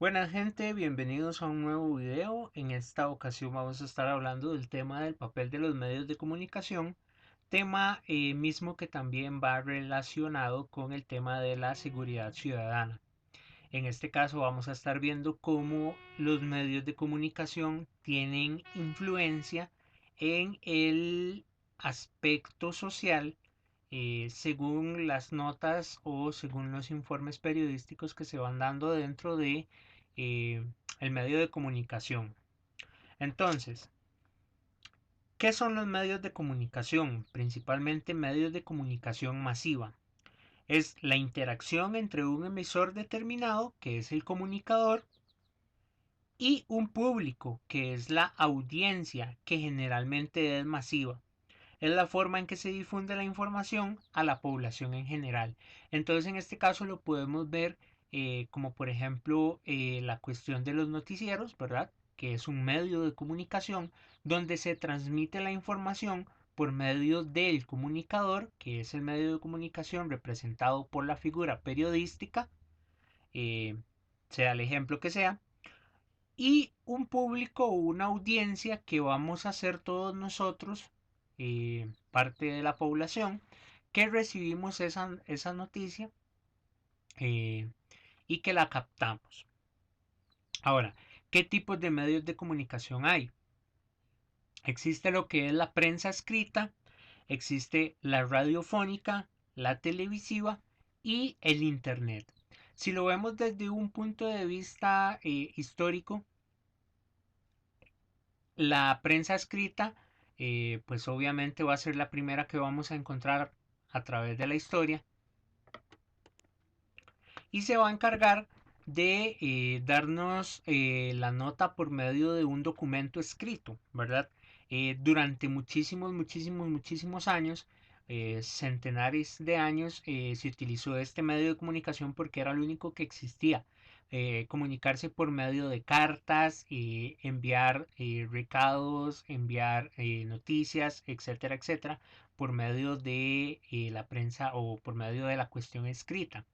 Buena gente, bienvenidos a un nuevo video. En esta ocasión vamos a estar hablando del tema del papel de los medios de comunicación, tema mismo que también va relacionado con el tema de la seguridad ciudadana. En este caso vamos a estar viendo cómo los medios de comunicación tienen influencia en el aspecto social según las notas o según los informes periodísticos que se van dando dentro de eh, el medio de comunicación. Entonces, ¿qué son los medios de comunicación? Principalmente medios de comunicación masiva. Es la interacción entre un emisor determinado, que es el comunicador, y un público, que es la audiencia, que generalmente es masiva. Es la forma en que se difunde la información a la población en general. Entonces, en este caso lo podemos ver como por ejemplo la cuestión de los noticieros, ¿verdad? Que es un medio de comunicación donde se transmite la información por medio del comunicador, que es el medio de comunicación representado por la figura periodística, eh, sea el ejemplo que sea, y un público o una audiencia que vamos a ser todos nosotros, parte de la población, que recibimos esa noticia eh, y que la captamos. Ahora, ¿qué tipos de medios de comunicación hay? Existe lo que es la prensa escrita, existe la radiofónica, la televisiva y el Internet. Si lo vemos desde un punto de vista histórico, la prensa escrita, pues obviamente va a ser la primera que vamos a encontrar a través de la historia y se va a encargar de darnos la nota por medio de un documento escrito, ¿verdad? Durante muchísimos años, centenares de años, se utilizó este medio de comunicación porque era lo único que existía. Comunicarse por medio de cartas, enviar recados, enviar noticias, etcétera, etcétera, por medio de la prensa o por medio de la cuestión escrita.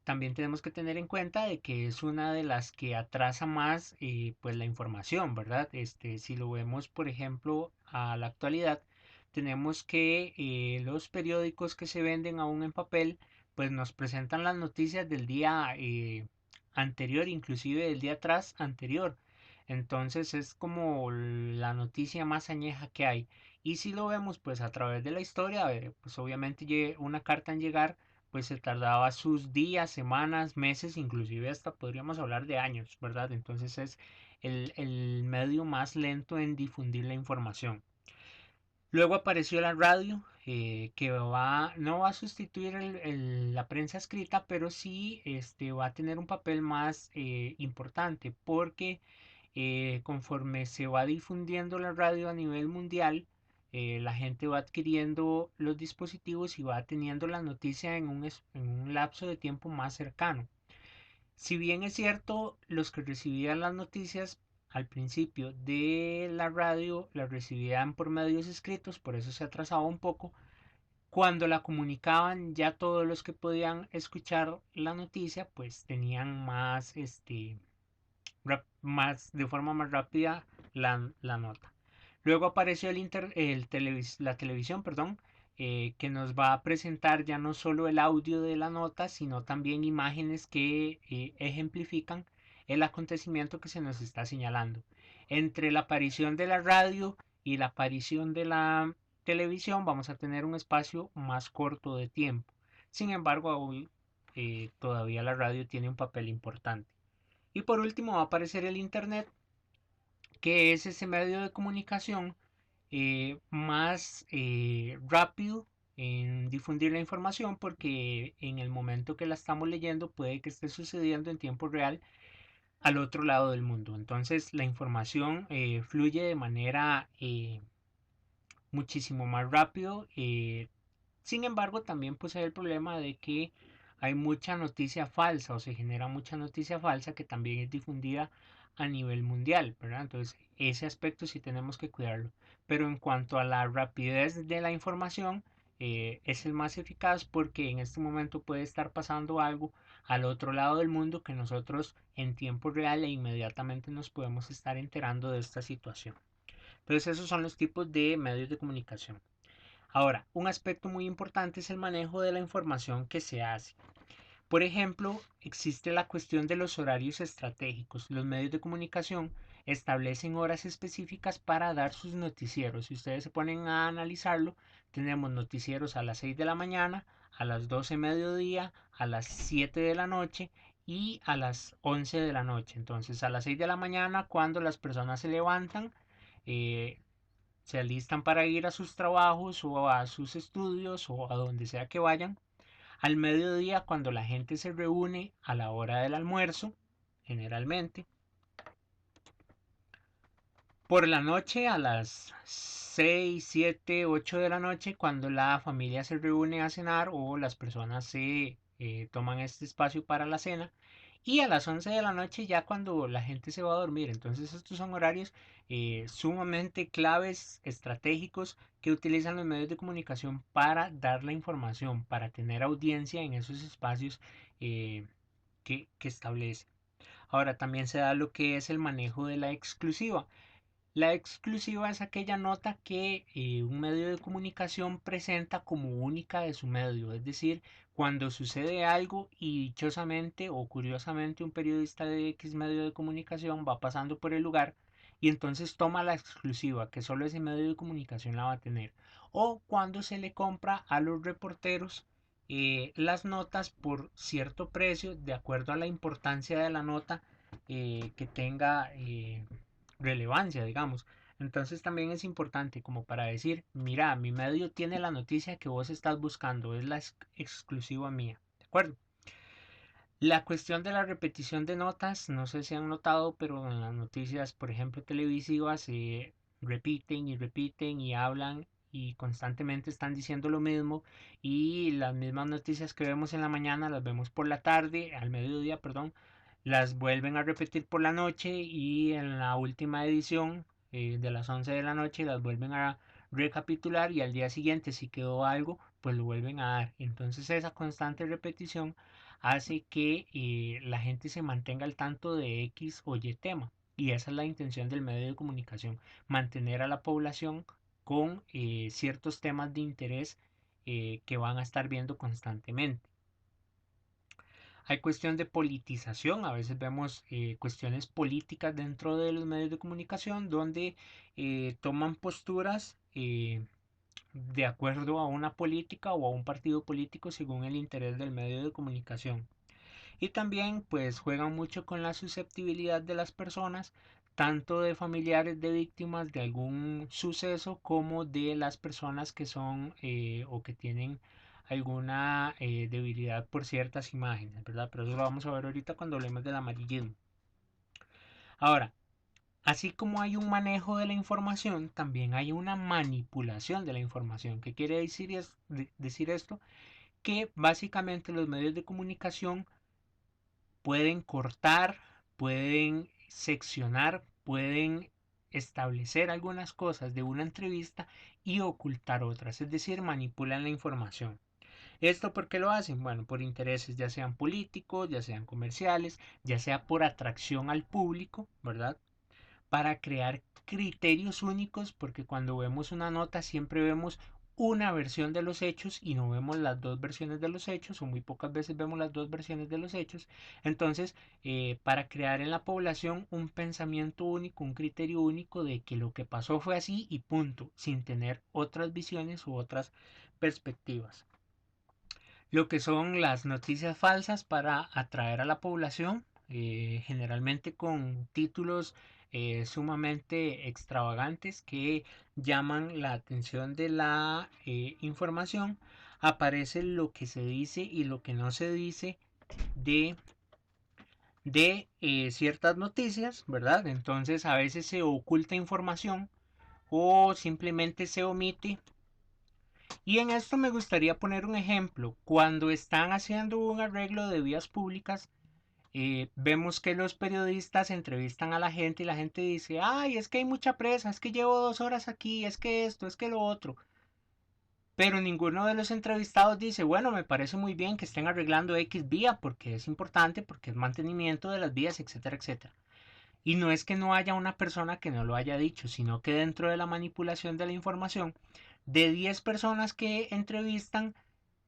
También tenemos que tener en cuenta de que es una de las que atrasa más pues la información, ¿verdad? Si lo vemos, por ejemplo, a la actualidad, tenemos que los periódicos que se venden aún en papel, pues nos presentan las noticias del día anterior, inclusive del día atrás anterior. Entonces es como la noticia más añeja que hay. Y si lo vemos pues a través de la historia, pues obviamente una carta en llegar pues se tardaba sus días, semanas, meses, inclusive hasta podríamos hablar de años, ¿verdad? Entonces es el medio más lento en difundir la información. Luego apareció la radio, que no va a sustituir la prensa escrita, pero sí va a tener un papel más importante, porque conforme se va difundiendo la radio a nivel mundial, la gente va adquiriendo los dispositivos y va teniendo la noticia en un lapso de tiempo más cercano. Si bien es cierto, los que recibían las noticias al principio de la radio las recibían por medios escritos, por eso se atrasaba un poco. Cuando la comunicaban, ya todos los que podían escuchar la noticia, pues tenían más, más de forma más rápida la nota. Luego apareció la televisión, perdón, que nos va a presentar ya no solo el audio de la nota, sino también imágenes que ejemplifican el acontecimiento que se nos está señalando. Entre la aparición de la radio y la aparición de la televisión vamos a tener un espacio más corto de tiempo. Sin embargo, aún todavía la radio tiene un papel importante. Y por último va a aparecer el Internet, que es ese medio de comunicación más rápido en difundir la información, porque en el momento que la estamos leyendo puede que esté sucediendo en tiempo real al otro lado del mundo. Entonces la información fluye de manera muchísimo más rápido. Sin embargo, también pues hay el problema de que hay mucha noticia falsa o se genera mucha noticia falsa que también es difundida a nivel mundial, ¿verdad? Entonces, ese aspecto sí tenemos que cuidarlo. Pero en cuanto a la rapidez de la información, es el más eficaz porque en este momento puede estar pasando algo al otro lado del mundo que nosotros en tiempo real e inmediatamente nos podemos estar enterando de esta situación. Entonces esos son los tipos de medios de comunicación. Ahora, un aspecto muy importante es el manejo de la información que se hace. Por ejemplo, existe la cuestión de los horarios estratégicos. Los medios de comunicación establecen horas específicas para dar sus noticieros. Si ustedes se ponen a analizarlo, tenemos noticieros a las 6 de la mañana, a las 12 mediodía, a las 7 de la noche y a las 11 de la noche. Entonces, a las 6 de la mañana, cuando las personas se levantan, eh, se alistan para ir a sus trabajos o a sus estudios o a donde sea que vayan. Al mediodía, cuando la gente se reúne a la hora del almuerzo, generalmente. Por la noche, a las 6, 7, 8 de la noche, cuando la familia se reúne a cenar o las personas se toman este espacio para la cena. Y a las 11 de la noche ya cuando la gente se va a dormir. Entonces estos son horarios sumamente claves, estratégicos, que utilizan los medios de comunicación para dar la información, para tener audiencia en esos espacios eh, que establece. Ahora también se da lo que es el manejo de la exclusiva. La exclusiva es aquella nota que un medio de comunicación presenta como única de su medio, es decir, cuando sucede algo y dichosamente o curiosamente un periodista de X medio de comunicación va pasando por el lugar y entonces toma la exclusiva que solo ese medio de comunicación la va a tener. O cuando se le compra a los reporteros las notas por cierto precio de acuerdo a la importancia de la nota que tenga relevancia, digamos. Entonces también es importante como para decir, mira, mi medio tiene la noticia que vos estás buscando, es la exclusiva mía, ¿de acuerdo? La cuestión de la repetición de notas, no sé si han notado, pero en las noticias, por ejemplo, televisivas, se repiten y repiten y hablan y constantemente están diciendo lo mismo y las mismas noticias que vemos en la mañana las vemos por la tarde, al mediodía, perdón, las vuelven a repetir por la noche y en la última edición de las 11 de la noche las vuelven a recapitular y al día siguiente si quedó algo pues lo vuelven a dar. Entonces esa constante repetición hace que la gente se mantenga al tanto de X o Y tema. Y esa es la intención del medio de comunicación, mantener a la población con ciertos temas de interés que van a estar viendo constantemente. Hay cuestión de politización, a veces vemos cuestiones políticas dentro de los medios de comunicación donde toman posturas de acuerdo a una política o a un partido político según el interés del medio de comunicación. Y también pues juegan mucho con la susceptibilidad de las personas, tanto de familiares de víctimas de algún suceso como de las personas que son o que tienen alguna debilidad por ciertas imágenes, ¿verdad? Pero eso lo vamos a ver ahorita cuando hablemos del amarillismo. Ahora, así como hay un manejo de la información, también hay una manipulación de la información. ¿Qué quiere decir esto? Que básicamente los medios de comunicación pueden cortar, pueden seccionar, pueden establecer algunas cosas de una entrevista y ocultar otras, es decir, manipulan la información. ¿Esto por qué lo hacen? Bueno, por intereses ya sean políticos, ya sean comerciales, ya sea por atracción al público, ¿verdad? Para crear criterios únicos, porque cuando vemos una nota siempre vemos una versión de los hechos y no vemos las dos versiones de los hechos, o muy pocas veces vemos las dos versiones de los hechos. Entonces, para crear en la población un pensamiento único, un criterio único de que lo que pasó fue así y punto, sin tener otras visiones u otras perspectivas. Lo que son las noticias falsas para atraer a la población, generalmente con títulos sumamente extravagantes que llaman la atención de la información. Aparece lo que se dice y lo que no se dice de, de ciertas noticias, ¿verdad? Entonces a veces se oculta información o simplemente se omite y en esto me gustaría poner un ejemplo. Cuando están haciendo un arreglo de vías públicas, vemos que los periodistas entrevistan a la gente y la gente dice, ay, es que hay mucha presa, es que llevo 2 horas aquí, es que esto, es que lo otro. Pero ninguno de los entrevistados dice, bueno, me parece muy bien que estén arreglando X vía porque es importante, porque es mantenimiento de las vías, etcétera, etcétera. Y no es que no haya una persona que no lo haya dicho, sino que dentro de la manipulación de la información, de 10 personas que entrevistan,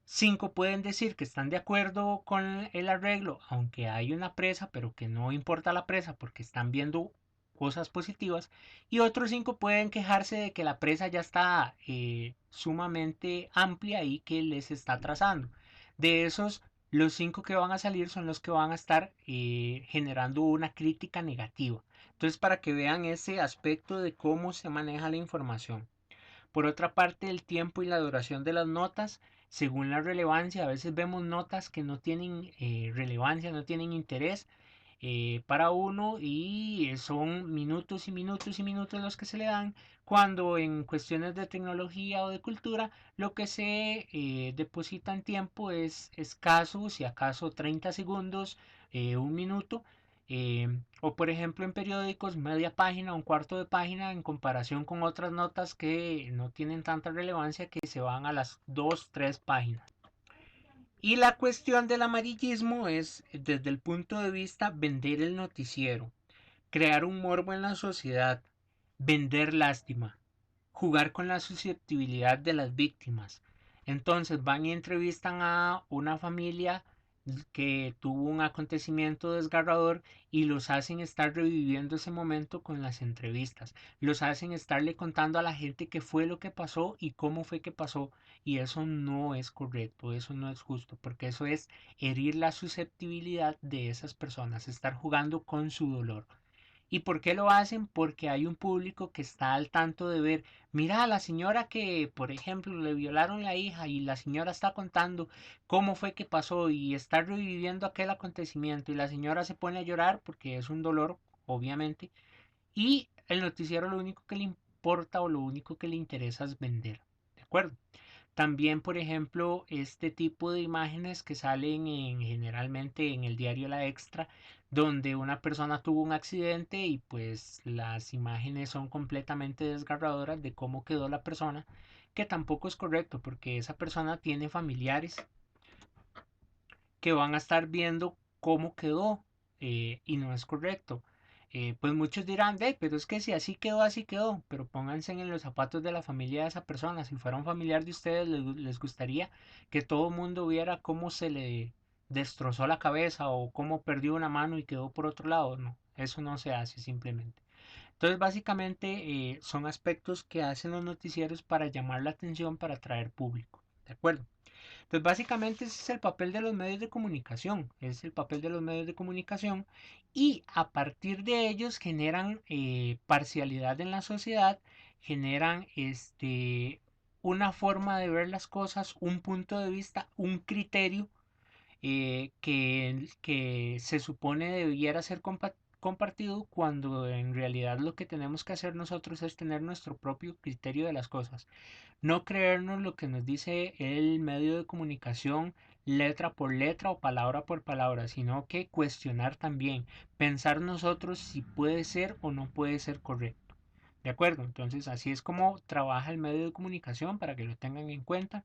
5 pueden decir que están de acuerdo con el arreglo, aunque hay una presa, pero que no importa la presa porque están viendo cosas positivas. Y otros 5 pueden quejarse de que la presa ya está sumamente amplia y que les está atrasando. De esos, los 5 que van a salir son los que van a estar generando una crítica negativa. Entonces, para que vean ese aspecto de cómo se maneja la información. Por otra parte, el tiempo y la duración de las notas, según la relevancia, a veces vemos notas que no tienen relevancia, no tienen interés para uno y son minutos y minutos y minutos los que se le dan, cuando en cuestiones de tecnología o de cultura lo que se deposita en tiempo es escaso, si acaso 30 segundos, un minuto, o por ejemplo en periódicos media página, un cuarto de página en comparación con otras notas que no tienen tanta relevancia que se van a las 2 3 páginas. Y la cuestión del amarillismo es desde el punto de vista vender el noticiero, crear un morbo en la sociedad, vender lástima, jugar con la susceptibilidad de las víctimas. Entonces van y entrevistan a una familia que tuvo un acontecimiento desgarrador y los hacen estar reviviendo ese momento con las entrevistas. Los hacen estarle contando a la gente qué fue lo que pasó y cómo fue que pasó. Y eso no es correcto, eso no es justo, porque eso es herir la susceptibilidad de esas personas, estar jugando con su dolor. ¿Y por qué lo hacen? Porque hay un público que está al tanto de ver, mira a la señora que, por ejemplo, le violaron la hija y la señora está contando cómo fue que pasó y está reviviendo aquel acontecimiento y la señora se pone a llorar porque es un dolor, obviamente, y el noticiero lo único que le importa o lo único que le interesa es vender. ¿De acuerdo? También, por ejemplo, este tipo de imágenes que salen generalmente en el diario La Extra, donde una persona tuvo un accidente y pues las imágenes son completamente desgarradoras de cómo quedó la persona, que tampoco es correcto porque esa persona tiene familiares que van a estar viendo cómo quedó y no es correcto. Pues muchos dirán, pero es que si así quedó, así quedó. Pero pónganse en los zapatos de la familia de esa persona. Si fuera un familiar de ustedes, les gustaría que todo el mundo viera cómo se le destrozó la cabeza o cómo perdió una mano y quedó por otro lado. No, eso no se hace simplemente. Entonces, básicamente son aspectos que hacen los noticieros para llamar la atención, para atraer público. ¿De acuerdo? Pues básicamente ese es el papel de los medios de comunicación, es el papel de los medios de comunicación y a partir de ellos generan parcialidad en la sociedad, generan una forma de ver las cosas, un punto de vista, un criterio que se supone debiera ser compartido cuando en realidad lo que tenemos que hacer nosotros es tener nuestro propio criterio de las cosas. No creernos lo que nos dice el medio de comunicación letra por letra o palabra por palabra, sino que cuestionar también, pensar nosotros si puede ser o no puede ser correcto. ¿De acuerdo? Entonces así es como trabaja el medio de comunicación para que lo tengan en cuenta.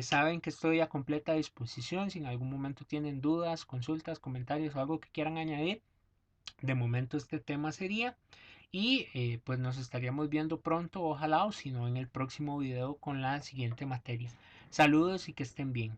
Saben que estoy a completa disposición. Si en algún momento tienen dudas, consultas, comentarios o algo que quieran añadir, de momento este tema sería. Y pues nos estaríamos viendo pronto, ojalá, o si no, en el próximo video con la siguiente materia. Saludos y que estén bien.